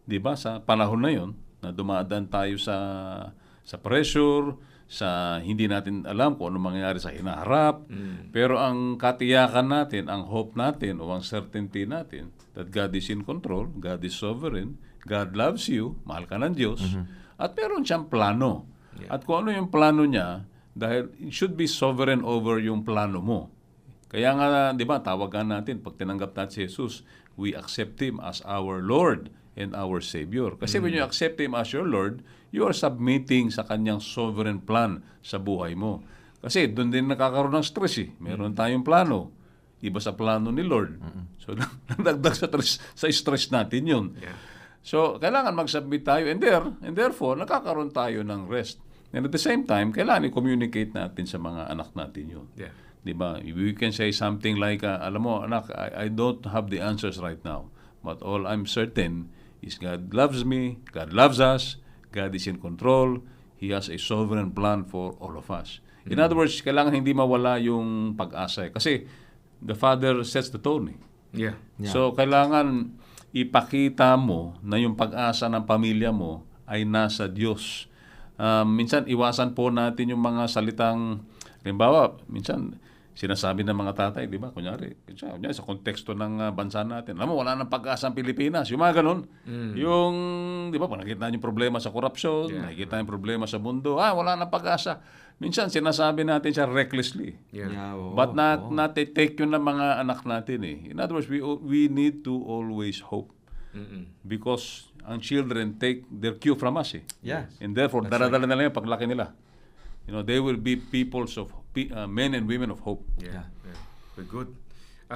di ba, sa panahon na yon na dumadaan tayo sa pressure, sa hindi natin alam kung ano mangyayari sa hinaharap. Pero ang katiyakan natin, ang hope natin o ang certainty natin that God is in control, God is sovereign, God loves you, mahal ka ng Diyos, at meron siyang plano. At kung ano yung plano niya, dahil it should be sovereign over yung plano mo. Kaya nga, di ba, tawagan natin, pag tinanggap natin si Jesus, we accept Him as our Lord and our Savior. Kasi when you accept Him as your Lord, you are submitting sa Kanyang sovereign plan sa buhay mo. Kasi doon din nakakaroon ng stress eh. Meron tayong plano. Iba sa plano ni Lord. So, nagdagdag sa stress natin yun. Yeah. So, kailangan mag-submit tayo and therefore, nakakaroon tayo ng rest. And at the same time, kailangan i-communicate natin sa mga anak natin yun. Yeah. Diba? We can say something like, alam mo, anak, I don't have the answers right now. But all I'm certain is God loves me, God loves us, God is in control, He has a sovereign plan for all of us. In other words, kailangan hindi mawala yung pag-asa. Kasi the Father sets the tone. Yeah. So, kailangan ipakita mo na yung pag-asa ng pamilya mo ay nasa Diyos. Minsan, iwasan po natin yung mga salitang, halimbawa, minsan, sinasabi ng mga tatay, di ba? Kunyari sa konteksto ng bansa natin. Alam mo, wala nang pag-asa ang Pilipinas. Yung mga ganun. Yung, di ba, nakikita yung problema sa korupsyon, nakikita yung problema sa mundo. Wala nang pag-asa. Minsan, sinasabi natin siya recklessly. Yeah. But take yun ng mga anak natin eh. In other words, we need to always hope. Because ang children take their cue from us eh. Yeah. And therefore, daradala nila yung paglaki nila. They will be peoples of men and women of hope. Yeah. Very good.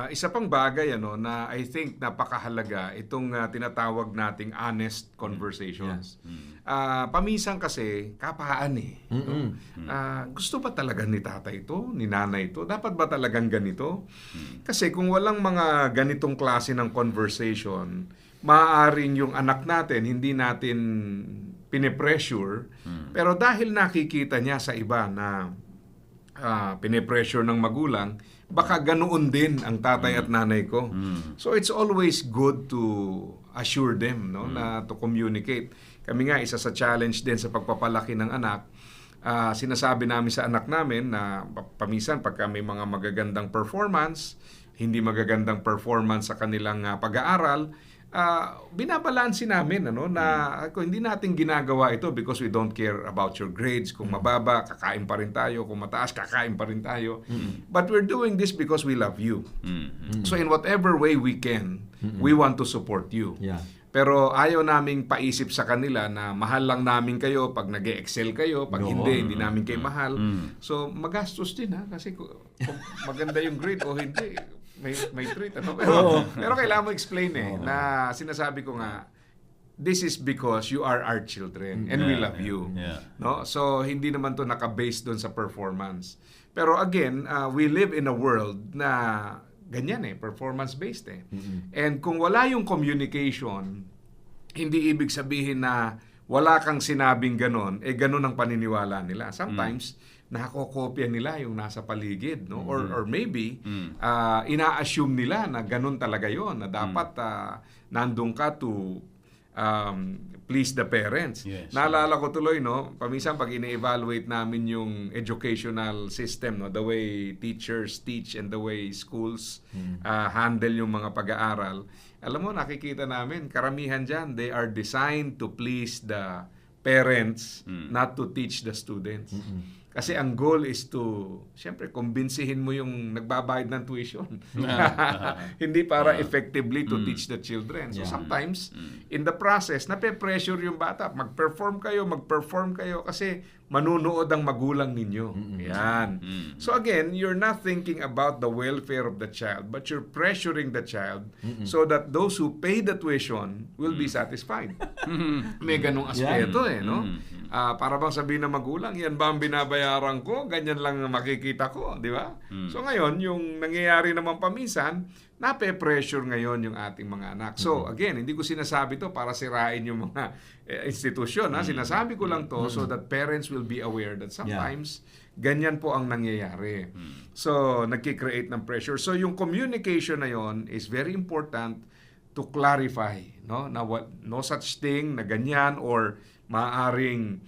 Isa pang bagay na I think napakahalaga itong tinatawag nating honest conversations. Paminsan kasi kapaan eh. No? Gusto ba talaga ni tatay ito, ni nanay ito? Dapat ba talagang ganito? Kasi kung walang mga ganitong klase ng conversation, maaaring yung anak natin hindi natin pinipressure, pero dahil nakikita niya sa iba na pinipressure ng magulang, baka ganoon din ang tatay at nanay ko. So it's always good to assure them, no, na to communicate. Kami nga, isa sa challenge din sa pagpapalaki ng anak, sinasabi namin sa anak namin na paminsan pagka may mga magagandang performance, hindi magagandang performance sa kanilang pag-aaral, binabalansin namin na hindi natin ginagawa ito because we don't care about your grades. Kung mababa, kakain pa rin tayo. Kung mataas, kakain pa rin tayo. But we're doing this because we love you. So in whatever way we can, we want to support you. Yeah. Pero ayaw naming paisip sa kanila na mahal lang namin kayo pag nag-excel kayo, pag hindi namin kayo mahal. So magastos din kasi kung maganda yung grade o hindi, may treat. Pero kailangan mo explain na sinasabi ko nga, this is because you are our children and we love you. Yeah. No? So hindi naman to naka-base doon sa performance. Pero again, we live in a world na ganyan performance-based And kung wala yung communication, hindi ibig sabihin na wala kang sinabing ganon, ganon ang paniniwala nila. Sometimes, nakakopya nila yung nasa paligid, no? Or maybe, ina-assume nila na ganon talaga yon na dapat nandun ka to please the parents. Yes. Naalala ko tuloy, no? Paminsan pag ine-evaluate namin yung educational system, no? The way teachers teach and the way schools handle yung mga pag-aaral. Alam mo, nakikita namin, karamihan dyan, they are designed to please the parents, not to teach the students. Kasi ang goal is to, siyempre, kumbinsihin mo yung nagbabayad ng tuition. Hindi para effectively to teach the children. So sometimes, in the process, nape-pressure yung bata. Mag-perform kayo kasi manunood ang magulang ninyo. Yan. So again, you're not thinking about the welfare of the child, but you're pressuring the child so that those who pay the tuition will be satisfied. May ganong aspeto no? Para bang sabihin ng magulang, yan ba ang binabayaran ko? Ganyan lang makikita ko, di ba? So ngayon, yung nangyayari naman paminsan, nape-pressure ngayon yung ating mga anak. So again, hindi ko sinasabi to para sirain yung mga institusyon. Sinasabi ko lang to so that parents will be aware that sometimes ganyan po ang nangyayari. So nagki-create ng pressure. So yung communication na yon is very important to clarify, no? Na no such thing na ganyan or maaring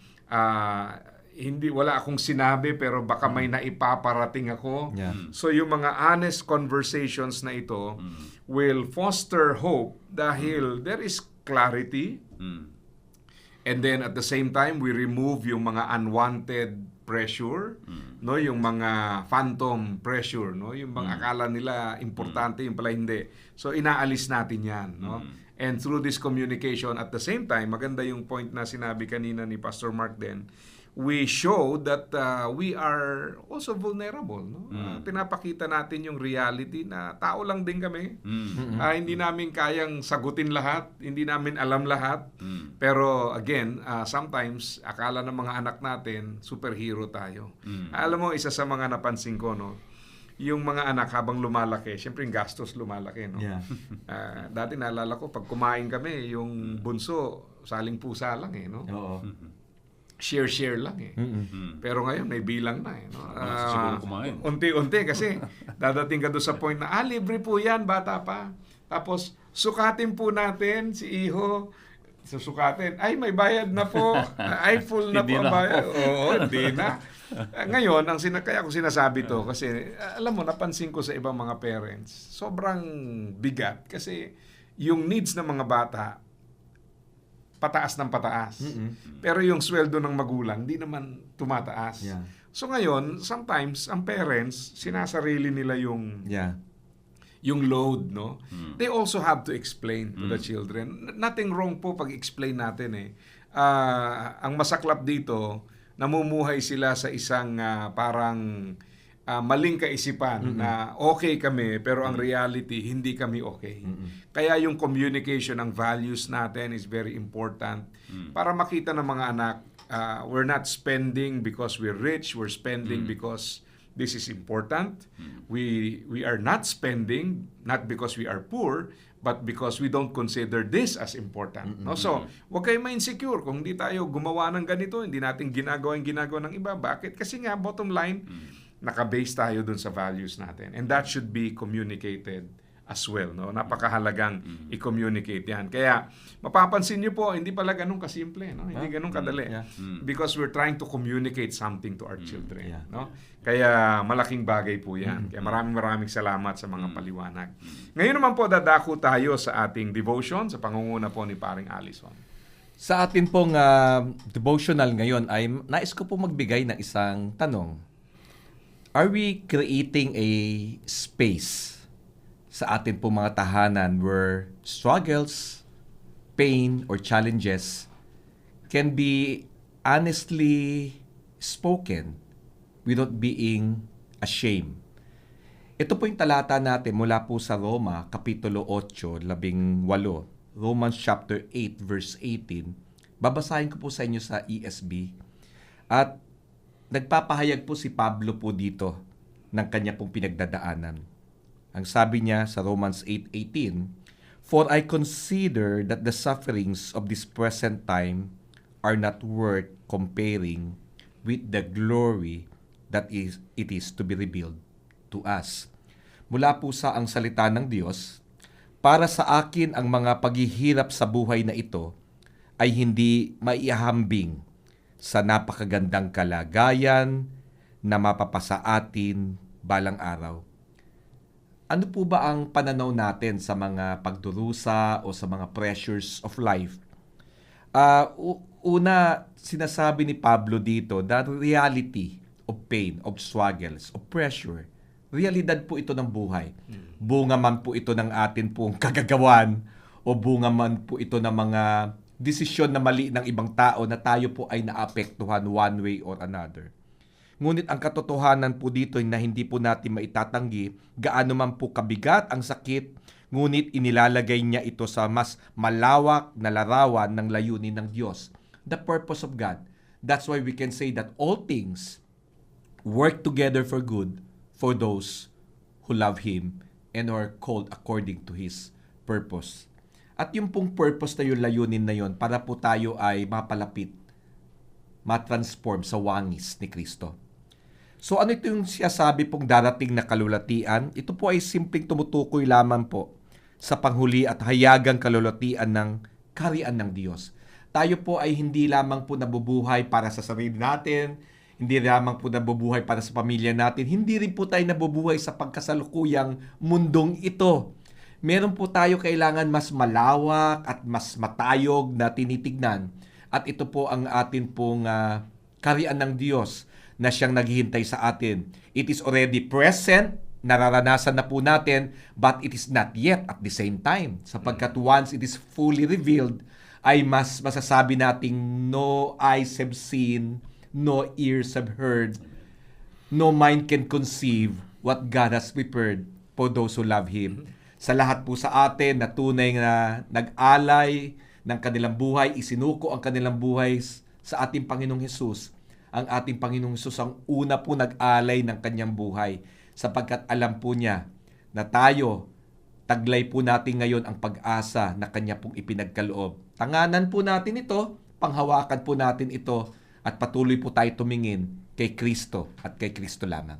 wala akong sinabi pero baka may naipaparating ako. So yung mga honest conversations na ito will foster hope dahil there is clarity. And then at the same time, we remove yung mga unwanted pressure, no, yung mga phantom pressure, no, yung mga akala nila importante, yung pala hindi. So inaalis natin 'yan, no? And through this communication at the same time, maganda yung point na sinabi kanina ni Pastor Mark din, we show that we are also vulnerable, no? Pinapakita natin yung reality na tao lang din kami. Hindi namin kayang sagutin lahat, hindi namin alam lahat. Pero again, sometimes akala ng mga anak natin superhero tayo. Alam mo, isa sa mga napansin ko, no, yung mga anak habang lumalaki, syempre yung gastos lumalaki, no? Dati naalala ko, pag kumain kami, yung bunso, saling pusa lang no? Oo. Share lang Pero ngayon may bilang na no? Siguro kumain. Unti-unti kasi dadating ka doon sa point na libre po yan, bata pa. Tapos sukatin po natin si Iho. Susukatin, may bayad na po. Full na po ang bayad. Oo, hindi na. Ngayon, kaya ko sinasabi to kasi alam mo, napansin ko sa ibang mga parents, sobrang bigat kasi yung needs ng mga bata pataas ng pataas. Pero yung sweldo ng magulang, di naman tumataas. So ngayon, sometimes, ang parents, sinasarili nila yung load, no? They also have to explain to the children. Nothing wrong po pag-explain natin ang masaklap dito, namumuhay sila sa isang parang maling kaisipan na okay kami pero ang reality hindi kami okay. Kaya yung communication ng values natin is very important para makita ng mga anak we're not spending because we're rich, we're spending because this is important. We are not spending not because we are poor but because we don't consider this as important. No? So, huwag kayo ma-insecure kung hindi tayo gumawa ng ganito, hindi natin ginagawa ng iba. Bakit? Kasi nga, bottom line, naka-base tayo dun sa values natin. And that should be communicated as well. No? Napakahalagang i-communicate yan. Kaya, mapapansin nyo po, hindi pala ganun kasimple. No? Hindi ganun kadali. Because we're trying to communicate something to our children. No? Kaya, malaking bagay po yan. Kaya maraming salamat sa mga paliwanag. Ngayon naman po, dadako tayo sa ating devotion sa pangunguna po ni Paring Allison. Sa atin pong devotional ngayon ay nais ko po magbigay ng isang tanong. Are we creating a space sa atin pong mga tahanan where struggles, pain, or challenges can be honestly spoken without being ashamed? Ito po yung talata natin mula po sa Roma, Kapitulo 8, 18. Romans chapter 8 verse 18. Babasahin ko po sa inyo sa ESV. At nagpapahayag po si Pablo po dito ng kanya pong pinagdadaanan. Ang sabi niya sa Romans 8:18, "For I consider that the sufferings of this present time are not worth comparing with the glory that it is to be revealed to us." Mula po sa ang salita ng Diyos, para sa akin ang mga paghihirap sa buhay na ito ay hindi maihahambing sa napakagandang kalagayan na mapapasa atin balang araw. Ano po ba ang pananaw natin sa mga pagdurusa o sa mga pressures of life? Una, sinasabi ni Pablo dito, the reality of pain, of struggles, of pressure, realidad po ito ng buhay. Bunga man po ito ng atin pong kagagawan o bunga man po ito ng mga desisyon na mali ng ibang tao na tayo po ay naapektuhan one way or another. Ngunit ang katotohanan po dito ay na hindi po natin maitatanggi gaano man po kabigat ang sakit, ngunit inilalagay niya ito sa mas malawak na larawan ng layunin ng Diyos. The purpose of God. That's why we can say that all things work together for good for those who love Him and are called according to His purpose. At yung pong purpose na yung layunin na yun, para po tayo ay mapalapit, matransform sa wangis ni Kristo. So ano ito yung siyasabi pong darating na kalulatian? Ito po ay simpleng tumutukoy lamang po sa panghuli at hayagang kalulatian ng kaharian ng Diyos. Tayo po ay hindi lamang po nabubuhay para sa sarili natin, hindi lamang po nabubuhay para sa pamilya natin, hindi rin po tayo nabubuhay sa pagkasalukuyang mundong ito. Meron po tayo kailangan mas malawak at mas matayog na tinitignan. At ito po ang atin pong kaharian ng Diyos na siyang naghihintay sa atin. It is already present, nararanasan na po natin, but it is not yet at the same time. Sapagkat once it is fully revealed, ay mas masasabi nating no eyes have seen, no ears have heard, no mind can conceive what God has prepared for those who love Him. Sa lahat po sa atin na tunay na nag-alay ng kanilang buhay, isinuko ang kanilang buhay sa ating Panginoong Hesus. Ang ating Panginoong Hesus ang una po nag-alay ng kanyang buhay sapagkat alam po niya na tayo, taglay po natin ngayon ang pag-asa na kanya pong ipinagkaloob. Tanganan po natin ito, panghawakan po natin ito, at patuloy po tayo tumingin kay Kristo at kay Kristo lamang.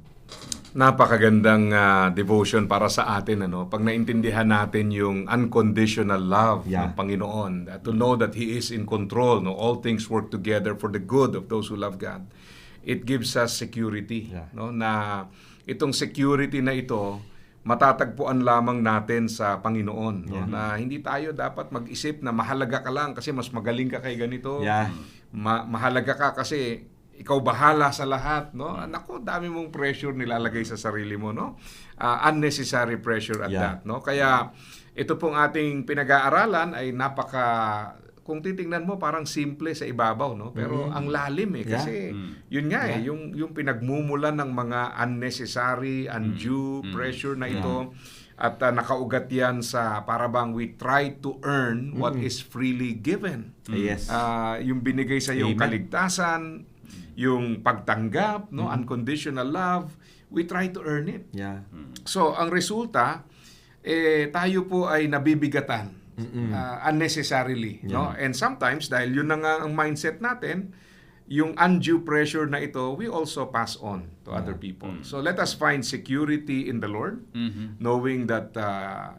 Napakagandang devotion para sa atin, ano? Pag naintindihan natin yung unconditional love ng Panginoon, to know that He is in control, no? All things work together for the good of those who love God. It gives us security, no? Na itong security na ito matatagpuan lamang natin sa Panginoon, no? Na hindi tayo dapat mag-isip na mahalaga ka lang kasi mas magaling ka kay ganito. Mahalaga ka kasi ikaw bahala sa lahat, no? Nako, dami mong pressure nilalagay sa sarili mo, no? Unnecessary pressure at that, no? Kaya ito pong ating pinag-aaralan ay kung titingnan mo parang simple sa ibabaw, no? Pero ang lalim kasi yun nga yung pinagmumulan ng mga unnecessary, undue pressure na ito. At nakaugat yan sa parabang we try to earn what is freely given. Yung binigay sa iyong kaligtasan, yung pagtanggap, no, unconditional love, we try to earn it. So ang resulta tayo po ay nabibigatan unnecessarily, no? And sometimes dahil yun na nga ang mindset natin, yung undue pressure na ito, we also pass on to other people. So let us find security in the Lord, knowing that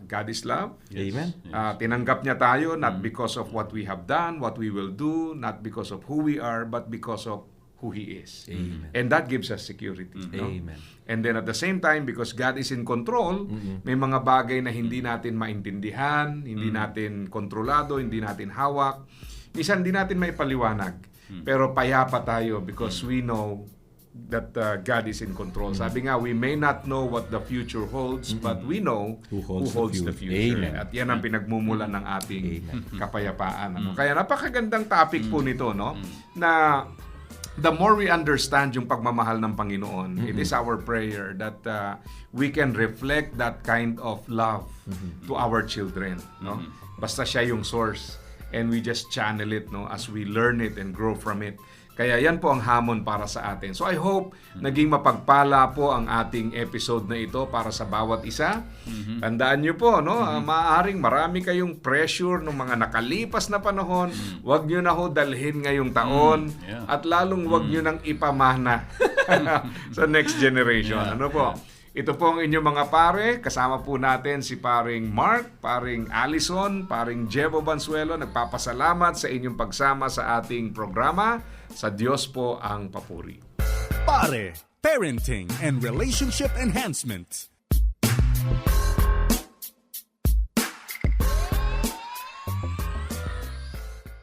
God is love. Amen. Tinanggap niya tayo not because of what we have done, what we will do, not because of who we are, but because of who He is. Amen. And that gives us security. No? Amen. And then at the same time, because God is in control, may mga bagay na hindi natin maintindihan, hindi natin kontrolado, hindi natin hawak. Minsan hindi natin maipaliwanag. Pero payapa tayo because we know that God is in control. Sabi nga, we may not know what the future holds, but we know who holds the future. Amen. At yan ang pinagmumulan ng ating kapayapaan. Ano? Kaya napakagandang topic po nito, no? Na the more we understand yung pagmamahal ng Panginoon, it is our prayer that we can reflect that kind of love to our children, no? Basta siya yung source. And we just channel it, no, as we learn it and grow from it. Kaya yan po ang hamon para sa atin. So I hope naging mapagpala po ang ating episode na ito para sa bawat isa. Tandaan nyo po, no, maaaring marami kayong pressure ng mga nakalipas na panahon. Huwag nyo na ho dalhin ngayong taon at lalong huwag nyo nang ipamana sa next generation. Ano po? Ito po ang inyong mga pare. Kasama po natin si paring Mark, paring Allison, paring Jevo Bansuelo. Nagpapasalamat sa inyong pagsama sa ating programa. Sa Diyos po ang papuri. Pare, Parenting and Relationship Enhancement.